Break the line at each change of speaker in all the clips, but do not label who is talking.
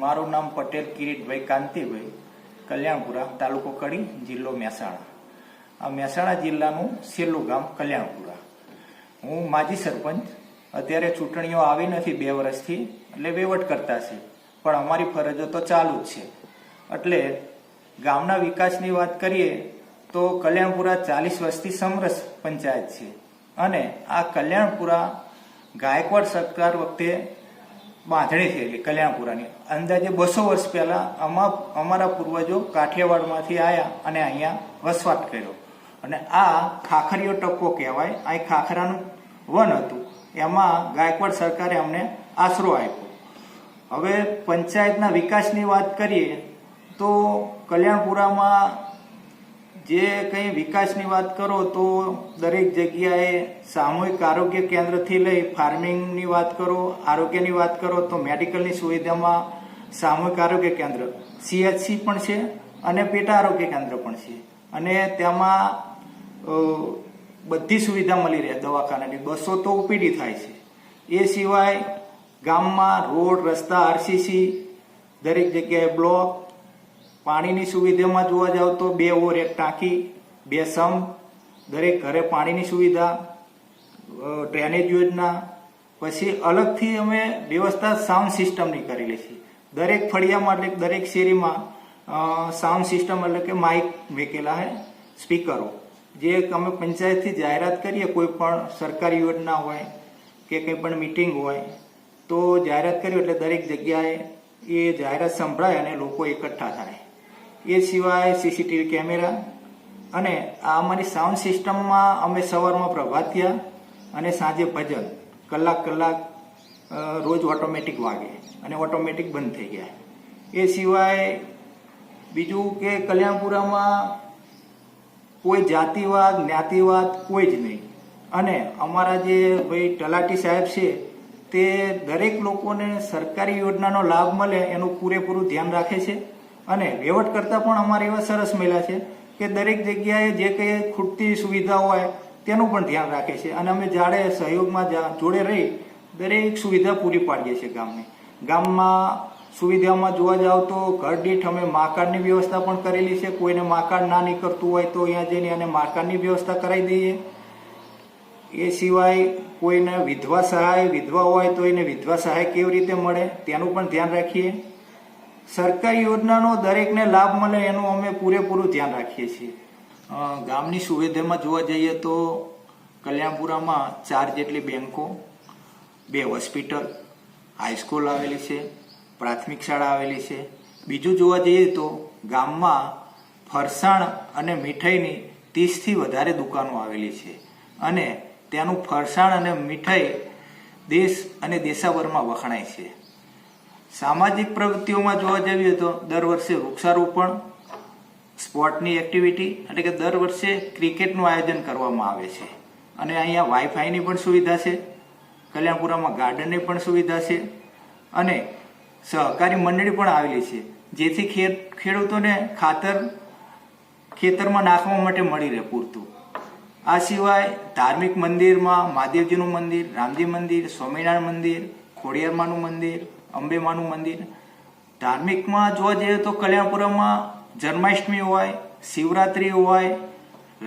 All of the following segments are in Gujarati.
મારું નામ પટેલ કિરીટભાઈ કાંતિભાઈ, કલ્યાણપુરા, તાલુકો કડી, જિલ્લો મહેસાણા. આ મહેસાણા જિલ્લાનું છેલ્લું ગામ કલ્યાણપુરા. હું માજી સરપંચ. અત્યારે ચૂંટણીઓ આવી નથી 2 વર્ષથી, એટલે વહીવટ કરતા છે, પણ અમારી ફરજો તો ચાલુ જ છે. એટલે ગામના વિકાસની વાત કરીએ તો કલ્યાણપુરા 40 વર્ષથી સમરસ પંચાયત છે અને આ કલ્યાણપુરા ગાયકવાડ સરકાર વખતે બાંધણી થયેલી. કલ્યાણપુરાની અંદાજે 200 વર્ષ પહેલા અમારા પૂર્વજો કાઠિયાવાડમાંથી આવ્યા અને અહીંયા વસવાટ કર્યો. અને આ ખાખરીયો ટપ્પો કહેવાય. આ ખાખરાનું વન હતું, એમાં ગાયકવાડ સરકારે અમને આશરો આપ્યો. હવે પંચાયતના વિકાસની વાત કરીએ તો કલ્યાણપુરામાં જે કંઈ વિકાસની વાત કરો તો દરેક જગ્યાએ સામૂહિક આરોગ્ય કેન્દ્રથી લઈ ફાર્મિંગની વાત કરો, આરોગ્યની વાત કરો તો મેડિકલની સુવિધામાં સામૂહિક આરોગ્ય કેન્દ્ર CHC પણ છે અને પેટા આરોગ્ય કેન્દ્ર પણ છે. અને તેમાં બધી સુવિધા મળી રહે. દવાખાનાની 200 તો OPD થાય છે. એ સિવાય ગામમાં રોડ, રસ્તા, RCC, દરેક જગ્યાએ બ્લોક, પાણીની સુવિધામાં જોવા જાવ તો 2 ઓવર 1 ટાંકી, 2 સમ્પ, દરેક ઘરે પાણીની સુવિધા, ડ્રેનેજ યોજના. પછી અલગથી અમે વ્યવસ્થા સાઉન્ડ સિસ્ટમની કરેલી છે. દરેક ફળિયામાં એટલે દરેક શેરીમાં સાઉન્ડ સિસ્ટમ એટલે કે માઇક મૂકેલા હે, સ્પીકરો. જે અમે પંચાયતથી જાહેરાત કરીએ, કોઈ પણ સરકારી યોજના હોય કે કંઈ પણ મિટિંગ હોય તો જાહેરાત કરીએ એટલે દરેક જગ્યાએ એ જાહેરાત સંભળાય અને લોકો એકઠા થાય. એ સિવાય CCTV કેમેરા અને આ અમારી સાઉન્ડ સિસ્ટમમાં અમે સવારમાં પ્રભાતિયા અને સાંજે ભજન કલાક રોજ ઓટોમેટિક વાગે અને ઓટોમેટિક બંધ થઈ ગયા. એ સિવાય બીજું કે કલ્યાણપુરામાં કોઈ જાતિવાદ, જ્ઞાતિવાદ કોઈ જ નહીં. અને અમારા જે ભાઈ તલાટી સાહેબ છે તે દરેક લોકોને સરકારી યોજનાનો લાભ મળે એનું પૂરેપૂરું ધ્યાન રાખે છે. અને વહીવટ કરતા પણ અમારે એવા સરસ મહિલા છે કે દરેક જગ્યાએ જે કંઈ ખૂટતી સુવિધા હોય તેનું પણ ધ્યાન રાખે છે. અને અમે જાડે સહયોગમાં જોડે રહી દરેક સુવિધા પૂરી પાડીએ છીએ ગામને. ગામમાં સુવિધામાં જોવા જાવ તો ઘર દીઠ અમે મા કાર્ડની વ્યવસ્થા પણ કરેલી છે. કોઈને મા કાર્ડ ના નીકળતું હોય તો અહીંયા જઈને અને મા કાર્ડની વ્યવસ્થા કરાવી દઈએ. એ સિવાય કોઈને વિધવા સહાય, વિધવા હોય તો એને વિધવા સહાય કેવી રીતે મળે તેનું પણ ધ્યાન રાખીએ. સરકારી યોજનાનો દરેકને લાભ મળે એનું અમે પૂરેપૂરું ધ્યાન રાખીએ છીએ. ગામની સુવિધામાં જોવા જઈએ તો કલ્યાણપુરામાં 4 જેટલી બેન્કો, 2 હોસ્પિટલ, હાઈસ્કૂલ આવેલી છે, પ્રાથમિક શાળા આવેલી છે. બીજું જોવા જઈએ તો ગામમાં ફરસાણ અને મીઠાઈની 30થી વધારે દુકાનો આવેલી છે. અને ત્યાંનું ફરસાણ અને મીઠાઈ દેશ અને દેશાવરમાં વખણાય છે. સામાજિક પ્રવૃત્તિઓમાં જોવા જઈએ તો દર વર્ષે વૃક્ષારોપણ, સ્પોર્ટની એક્ટિવિટી એટલે કે દર વર્ષે ક્રિકેટનું આયોજન કરવામાં આવે છે. અને અહીંયા વાઈફાઈની પણ સુવિધા છે. કલ્યાણપુરામાં ગાર્ડનની પણ સુવિધા છે અને સહકારી મંડળી પણ આવેલી છે, જેથી ખેડૂતોને ખાતર ખેતરમાં નાખવા માટે મળી રહે પૂરતું. આ સિવાય ધાર્મિક મંદિરમાં મહાદેવજીનું મંદિર, રામજી મંદિર, સ્વામિનારાયણ મંદિર, ખોડિયારમાંનું મંદિર, અંબેમાનું મંદિર. ધાર્મિકમાં જોવા જઈએ તો કલ્યાણપુરામાં જન્માષ્ટમી હોય, શિવરાત્રિ હોય,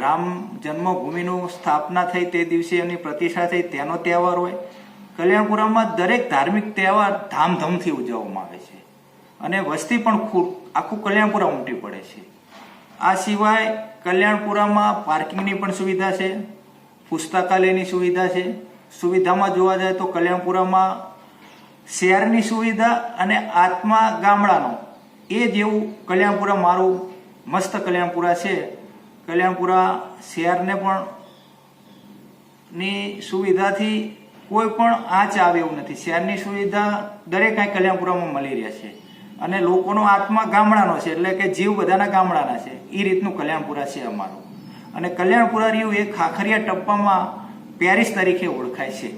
રામ જન્મભૂમિનું સ્થાપના થઈ તે દિવસે એની પ્રતિષ્ઠા થઈ તેનો તહેવાર હોય. કલ્યાણપુરામાં દરેક ધાર્મિક તહેવાર ધામધૂમથી ઉજવવામાં આવે છે અને વસ્તી પણ આખું કલ્યાણપુરા ઉમટી પડે છે. આ સિવાય કલ્યાણપુરામાં પાર્કિંગની પણ સુવિધા છે, પુસ્તકાલયની સુવિધા છે. સુવિધામાં જોવા જાય તો કલ્યાણપુરામાં શહેરની સુવિધા અને આત્મા ગામડાનો એ જેવું કલ્યાણપુરા મારું મસ્ત કલ્યાણપુરા છે. કલ્યાણપુરા શહેરને પણ ની સુવિધાથી કોઈ પણ આંચ આવે એવું નથી. શહેરની સુવિધા દરેક કાંઈ કલ્યાણપુરામાં મળી રહે છે અને લોકોનો આત્મા ગામડાનો છે, એટલે કે જીવ બધાના ગામડાના છે. એ રીતનું કલ્યાણપુરા છે અમારું. અને કલ્યાણપુરા રહ્યું એ ખાખરિયા ટપ્પામાં પેરિસ તરીકે ઓળખાય છે.